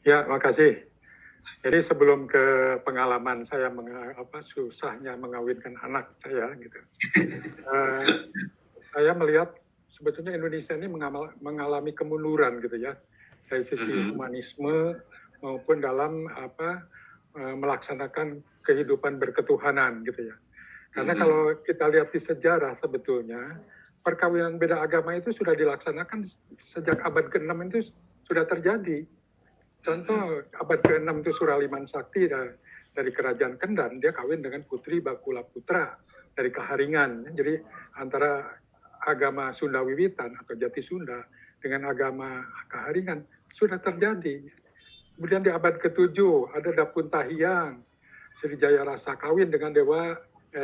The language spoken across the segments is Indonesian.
Ya, makasih. Jadi sebelum ke pengalaman saya susahnya mengawinkan anak saya gitu, eh, saya melihat sebetulnya Indonesia ini mengalami kemunduran gitu ya, dari sisi humanisme maupun dalam melaksanakan kehidupan berketuhanan gitu ya. Karena kalau kita lihat di sejarah sebetulnya perkawinan beda agama itu sudah dilaksanakan sejak abad ke-6 itu sudah terjadi. Contoh abad ke-6 itu Suraliman Sakti dari Kerajaan Kendal, dia kawin dengan Putri Bakula Putra dari Kaharingan. Jadi antara agama Sunda Wiwitan atau Jati Sunda dengan agama Kaharingan sudah terjadi. Kemudian di abad ke-7 ada Dapun Tahiang, Sriwijaya Rasa kawin dengan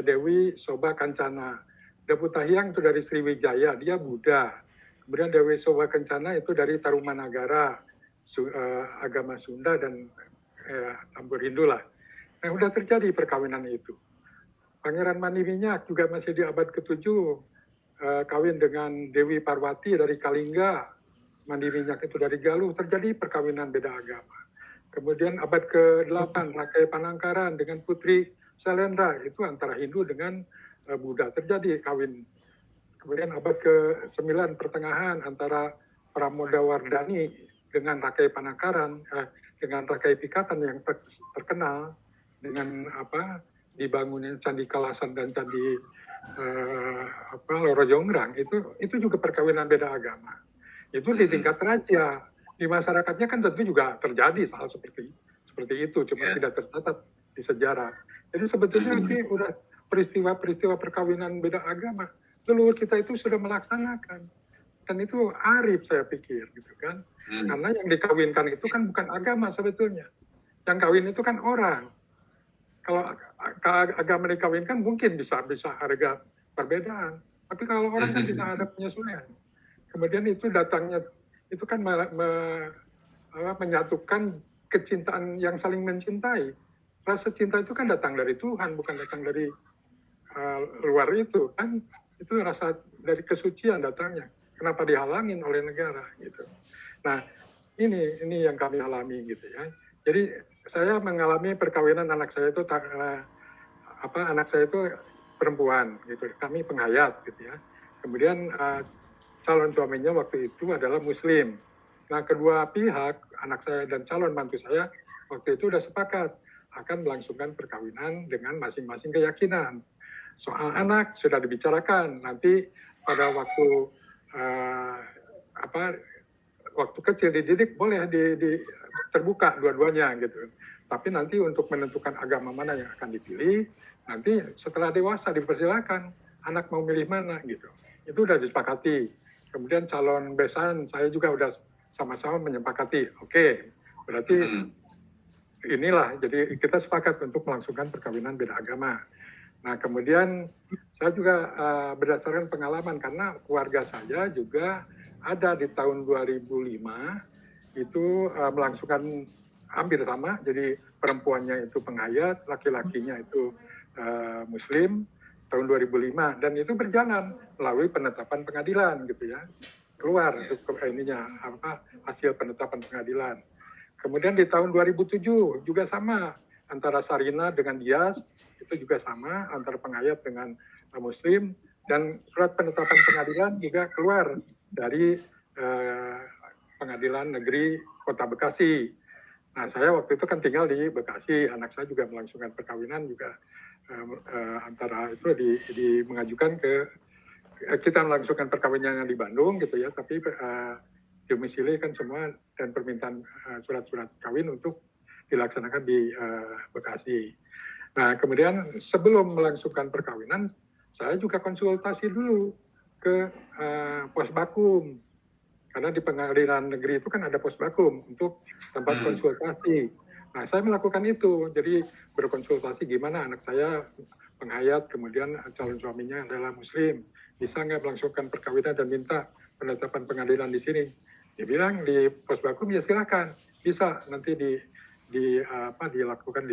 Dewi Soba Kancana. Dapun Tahiang itu dari Sriwijaya, dia Buddha. Kemudian Dewi Soba Kencana itu dari Tarumanagara, agama Sunda dan campur Hindu lah. Nah, udah terjadi perkawinan itu. Pangeran Maniminyak juga masih di abad ke-7 kawin dengan Dewi Parwati dari Kalingga, Maniminyak itu dari Galuh, terjadi perkawinan beda agama. Kemudian abad ke-8 Rakai Panangkaran dengan Putri Selendra, itu antara Hindu dengan Buddha, terjadi kawin. Kemudian abad ke-9 pertengahan antara Pramodawardhani dengan Rakai Panangkaran, dengan Rakai Pikatan yang terkenal dengan dibangunnya Candi Kalasan dan Candi Loro Jonggrang, itu juga perkawinan beda agama. Itu di tingkat raja. Di masyarakatnya kan tentu juga terjadi hal seperti itu, cuma tidak tercatat di sejarah. Jadi sebetulnya itu udah peristiwa-peristiwa perkawinan beda agama. Leluhur kita itu sudah melaksanakan. Dan itu arif saya pikir gitu kan. Karena yang dikawinkan itu kan bukan agama sebetulnya. Yang kawin itu kan orang. Kalau agama dikawinkan mungkin bisa harga perbedaan. Tapi kalau orang kan bisa ada penyesuaian. Kemudian itu datangnya, itu kan menyatukan kecintaan yang saling mencintai. Rasa cinta itu kan datang dari Tuhan, bukan datang dari luar itu kan. Itu rasa dari kesucian datangnya. Kenapa dihalangin oleh negara gitu. Nah, ini yang kami alami gitu ya. Jadi saya mengalami perkawinan anak saya itu anak saya itu perempuan gitu. Kami penghayat gitu ya. Kemudian calon suaminya waktu itu adalah Muslim. Nah, kedua pihak, anak saya dan calon mantu saya waktu itu sudah sepakat akan melangsungkan perkawinan dengan masing-masing keyakinan. Soal anak sudah dibicarakan, nanti pada waktu waktu kecil dididik boleh terbuka dua-duanya gitu. Tapi nanti untuk menentukan agama mana yang akan dipilih, nanti setelah dewasa dipersilakan anak mau milih mana gitu. Itu sudah disepakati. Kemudian calon besan saya juga udah sama-sama menyepakati. Oke, berarti inilah, jadi kita sepakat untuk melangsungkan perkawinan beda agama. Nah, kemudian saya juga berdasarkan pengalaman, karena keluarga saya juga ada di tahun 2005, itu melangsungkan hampir sama, jadi perempuannya itu penghayat, laki-lakinya itu Muslim, tahun 2005, dan itu berjalan melalui penetapan pengadilan gitu ya, keluar untuk hasil penetapan pengadilan. Kemudian di tahun 2007 juga sama, antara Sarina dengan Dias, itu juga sama, antara penghayat dengan Muslim, dan surat penetapan pengadilan juga keluar dari Pengadilan Negeri Kota Bekasi. Nah, saya waktu itu kan tinggal di Bekasi, anak saya juga melangsungkan perkawinan juga antara itu mengajukan kita melangsungkan perkawinan di Bandung gitu ya, tapi domisili kan semua dan permintaan surat-surat kawin untuk dilaksanakan di Bekasi. Nah, kemudian sebelum melangsungkan perkawinan, saya juga konsultasi dulu ke pos bakum. Karena di pengadilan negeri itu kan ada pos bakum untuk tempat konsultasi. Nah, saya melakukan itu. Jadi berkonsultasi gimana anak saya penghayat, kemudian calon suaminya adalah Muslim. Bisa nggak melangsungkan perkawinan dan minta penetapan pengadilan di sini? Dia bilang di pos bakum ya silakan. Bisa nanti dilakukan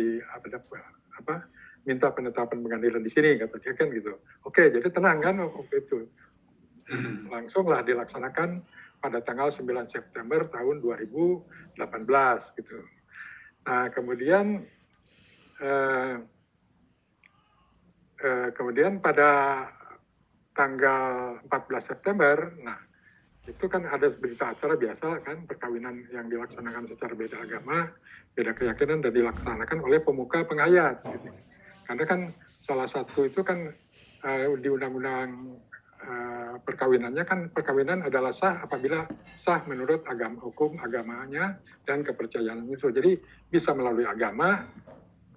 minta penetapan pengadilan di sini, kata dia kan gitu. Oke, jadi tenang kan waktu itu. Langsunglah dilaksanakan pada tanggal 9 September tahun 2018 gitu. Nah, kemudian pada tanggal 14 September, nah itu kan ada berita acara biasa kan, perkawinan yang dilaksanakan secara beda agama, beda keyakinan dan dilaksanakan oleh pemuka penghayat. Gitu. Karena kan salah satu itu kan di undang-undang perkawinannya kan perkawinan adalah sah apabila sah menurut agama, hukum agamanya dan kepercayaan itu. Jadi bisa melalui agama,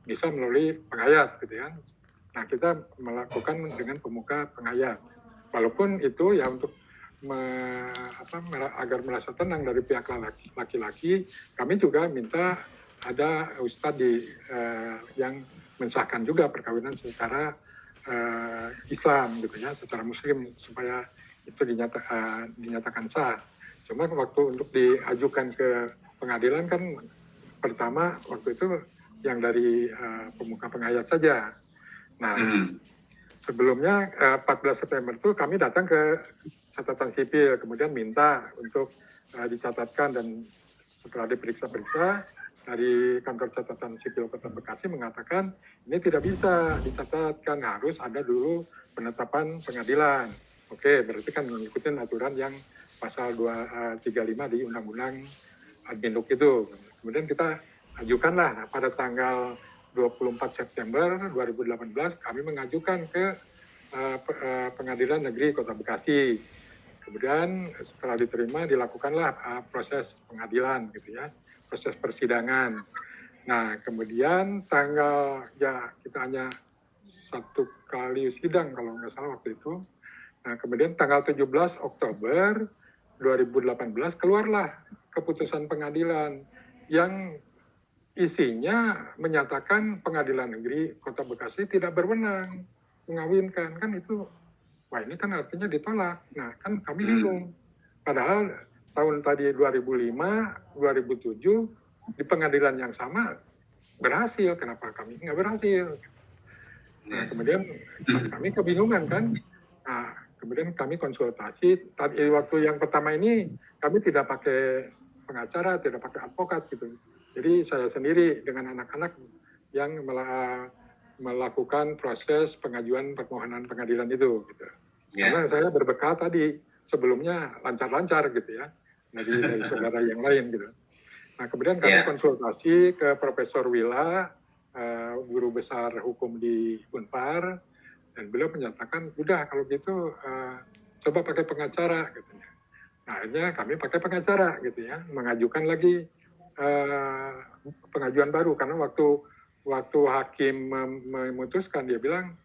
bisa melalui penghayat gitu ya. Nah, kita melakukan dengan pemuka penghayat. Walaupun itu ya untuk agar merasa tenang dari pihak laki-laki, kami juga minta ada ustadz yang mensahkan juga perkawinan secara Islam gitu ya, secara Muslim supaya itu dinyatakan sah. Cuma waktu untuk diajukan ke pengadilan kan pertama waktu itu yang dari pemuka penghayat saja. Nah, sebelumnya 14 September itu kami datang ke catatan sipil, kemudian minta untuk dicatatkan dan setelah diperiksa-periksa dari kantor catatan sipil Kota Bekasi mengatakan ini tidak bisa dicatatkan, harus ada dulu penetapan pengadilan. Oke, berarti kan mengikuti aturan yang pasal 235 di Undang-Undang Adminuk itu. Kemudian kita ajukanlah pada tanggal 24 September 2018 kami mengajukan ke Pengadilan Negeri Kota Bekasi. Kemudian setelah diterima dilakukanlah proses pengadilan gitu ya, proses persidangan. Nah, kemudian tanggal ya kita hanya satu kali sidang kalau nggak salah waktu itu. Nah, kemudian tanggal 17 Oktober 2018 keluarlah keputusan pengadilan yang isinya menyatakan Pengadilan Negeri Kota Bekasi tidak berwenang mengawinkan. Kan itu, wah ini kan artinya ditolak. Nah kan kami bingung. Padahal tahun tadi 2005, 2007 di pengadilan yang sama berhasil. Kenapa kami nggak berhasil? Nah kemudian kami kebingungan kan. Nah kemudian kami konsultasi. Tadi waktu yang pertama ini kami tidak pakai pengacara, tidak pakai advokat gitu. Jadi saya sendiri dengan anak-anak yang melakukan proses pengajuan permohonan pengadilan itu. Gitu. Yeah. Karena saya berbekal tadi sebelumnya lancar-lancar gitu ya dari saudara yang lain gitu. Nah kemudian kami konsultasi ke Profesor Wila, guru besar hukum di Unpar, dan beliau menyatakan udah kalau gitu coba pakai pengacara gitu ya. Nah akhirnya kami pakai pengacara gitu ya, mengajukan lagi pengajuan baru karena waktu hakim memutuskan dia bilang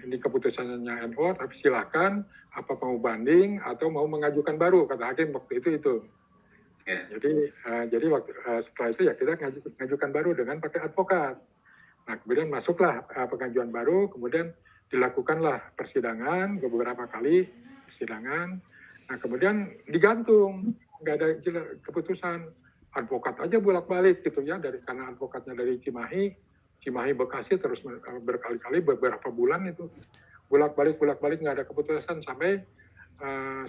ini keputusannya NO tapi silakan apa mau banding atau mau mengajukan baru kata hakim waktu itu. Yeah. Jadi waktu setelah itu ya kita ngajukan baru dengan pakai advokat. Nah kemudian masuklah pengajuan baru, kemudian dilakukanlah persidangan beberapa kali persidangan. Nah kemudian digantung, nggak ada keputusan. Advokat aja bolak-balik gitu ya, karena advokatnya dari Cimahi Bekasi terus berkali-kali beberapa bulan itu bolak-balik nggak ada keputusan sampai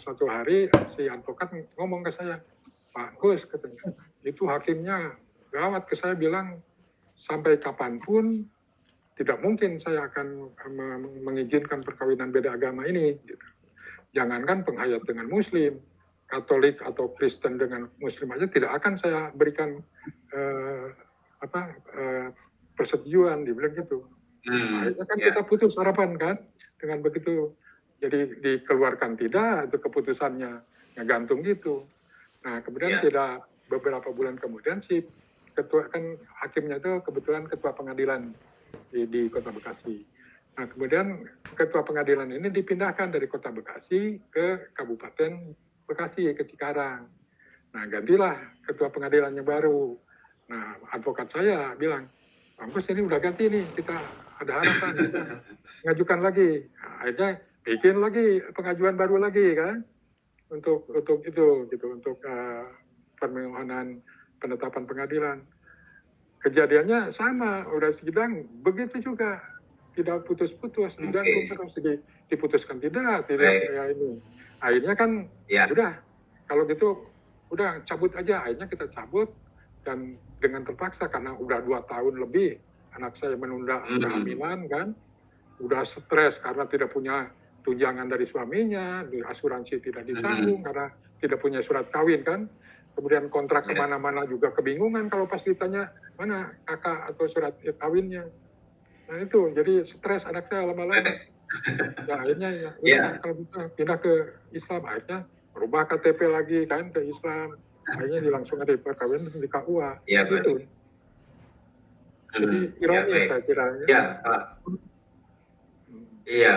suatu hari si advokat ngomong ke saya, Pak Gus katanya, itu hakimnya gawat ke saya bilang sampai kapanpun tidak mungkin saya akan mengizinkan perkawinan beda agama ini. Gitu. Jangankan penghayat dengan Muslim, Katolik atau Kristen dengan Muslim aja tidak akan saya berikan persetujuan, dibilang gitu. Akhirnya kan kita putus harapan kan dengan begitu. Jadi dikeluarkan tidak, itu keputusannya gantung gitu. Nah kemudian tidak beberapa bulan kemudian si ketua kan hakimnya itu kebetulan ketua pengadilan di Kota Bekasi. Nah kemudian ketua pengadilan ini dipindahkan dari Kota Bekasi ke Kabupaten Bekasi ke Cikarang. Nah gantilah ketua pengadilan yang baru. Nah advokat saya bilang, Gus ini udah ganti nih, kita ada harapan kita mengajukan lagi. Nah, akhirnya bikin lagi pengajuan baru lagi kan untuk itu gitu untuk permohonan penetapan pengadilan. Kejadiannya sama, udah sidang begitu juga, tidak putus-putus, digantung terus diputuskan tidak ya ini. Akhirnya kan sudah kalau gitu udah cabut aja. Akhirnya kita cabut, dan dengan terpaksa karena udah 2 tahun lebih anak saya menunda kehamilan kan, udah stres karena tidak punya tunjangan dari suaminya, di asuransi tidak ditanggung karena tidak punya surat kawin kan, kemudian kontrak kemana-mana juga kebingungan kalau pas ditanya mana kakak atau surat kawinnya. Nah itu jadi stres anak saya lama-lama. Ya akhirnya kalau bisa pindah ke Islam, akhirnya berubah KTP lagi kan ke Islam, akhirnya langsung ada perkawinan di KUA. Ya, gitu. Jadi ironi saya kira. Ya, Pak. Iya,